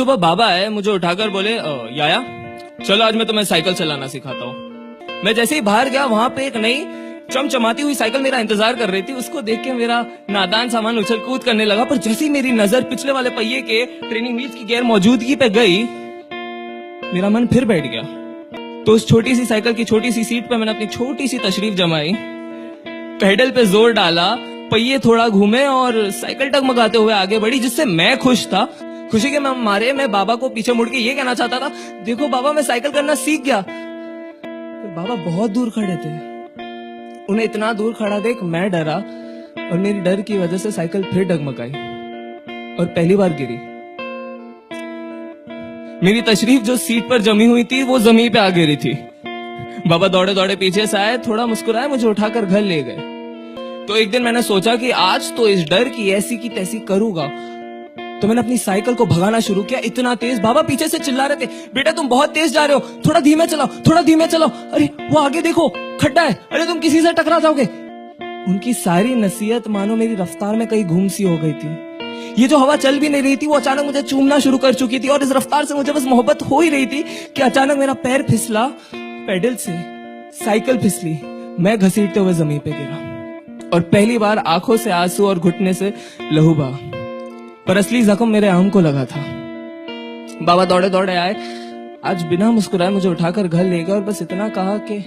सुबह बाबा आए, मुझे उठाकर बोले, याया चलो आज मैं तुम्हें साइकिल चलाना सिखाता हूँ। मैं जैसे ही बाहर गया, वहां पे एक नई चमचमाती हुई साइकिल मेरा इंतजार कर रही थी। उसको देख के मेरा नादान सामान उछल कूद करने लगा, पर जैसे ही मेरी नजर पिछले वाले पहिए के ट्रेनिंग व्हील्स की गैर मौजूदगी पे गई, मेरा मन फिर बैठ गया। तो उस छोटी सी साइकिल की छोटी सी सीट पे मैंने अपनी छोटी सी तशरीफ जमाई, पेडल पे जोर डाला, पहिए थोड़ा घूमे और साइकिल टगमगाते हुए आगे बढ़ी, जिससे मैं खुश था। खुशी के मारे मैं बाबा को पीछे मुड़ के ये कहना चाहता था, देखो बाबा मैं साइकिल करना सीख गया। तो बाबा बहुत दूर खड़े थे। उन्हें इतना दूर खड़ा देख मैं डरा और मेरी डर की वजह से साइकिल फिर डगमगाई और पहली बार गिरी। मेरी तशरीफ जो सीट पर जमी हुई थी वो जमीन पे आ गिरी थी। बाबा दौड़े दौड़े पीछे से आए, थोड़ा मुस्कुराए, मुझे उठाकर घर ले गए। तो एक दिन मैंने सोचा कि आज तो इस डर की ऐसी की तैसी करूंगा। तो मैंने अपनी साइकिल को भगाना शुरू किया, इतना तेज। बाबा पीछे से चिल्ला रहे थे, बेटा तुम बहुत तेज जा रहे हो, थोड़ा धीमे चलाओ, थोड़ा धीमे चलाओ। अरे वो आगे देखो, खड्डा है, अरे तुम किसी से टकरा जाओगे। उनकी सारी नसीहत मानो मेरी रफ्तार में कहीं घूम सी हो गई थी। ये जो हवा चल भी नहीं रही थी वो अचानक मुझे चूमना शुरू कर चुकी थी, और इस रफ्तार से मुझे बस मोहब्बत हो ही रही थी कि अचानक मेरा पैर फिसला, पेडल से साइकिल फिसली, मैं घसीटते हुए जमीन पे गिरा और पहली बार आंखों से आंसू और घुटने से लहू बहा। पर असली जख्म मेरे आम को लगा था। बाबा दौड़े दौड़े आए, आज बिना मुस्कुराए मुझे उठाकर घर ले गए और बस इतना कहा कि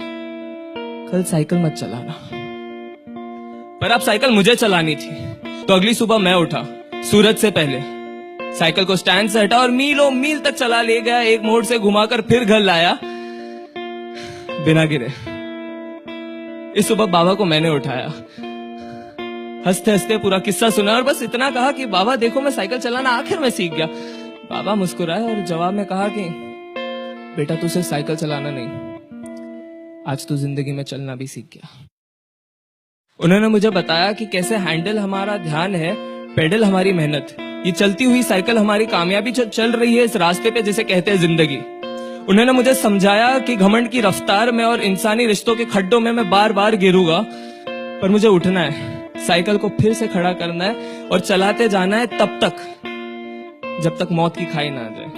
कल साइकिल मत चलाना। पर अब साइकिल मुझे चलानी थी। तो अगली सुबह मैं उठा सूरज से पहले, साइकिल को स्टैंड से हटा और मीलों मील तक चला ले गया, एक मोड़ से घुमाकर फिर घर लाया बिना गिरे। इस सुबह बाबा को मैंने उठाया, हंसते हंसते पूरा किस्सा सुना और बस इतना कहा कि बाबा देखो मैं साइकिल चलाना आखिर में सीख गया। बाबा मुस्कुराए और जवाब में कहा कि बेटा तू सिर्फ साइकिल चलाना नहीं, आज तू जिंदगी में चलना भी सीख गया। उन्होंने मुझे बताया कि कैसे हैंडल हमारा ध्यान है, पेडल हमारी मेहनत, ये चलती हुई साइकिल हमारी कामयाबी जो चल रही है इस रास्ते पे जिसे कहते हैं जिंदगी। उन्होंने मुझे समझाया कि घमंड की रफ्तार में और इंसानी रिश्तों के खड्डों में मैं बार बार गिरूंगा, पर मुझे उठना है, साइकिल को फिर से खड़ा करना है और चलाते जाना है तब तक जब तक मौत की खाई ना आ जाए।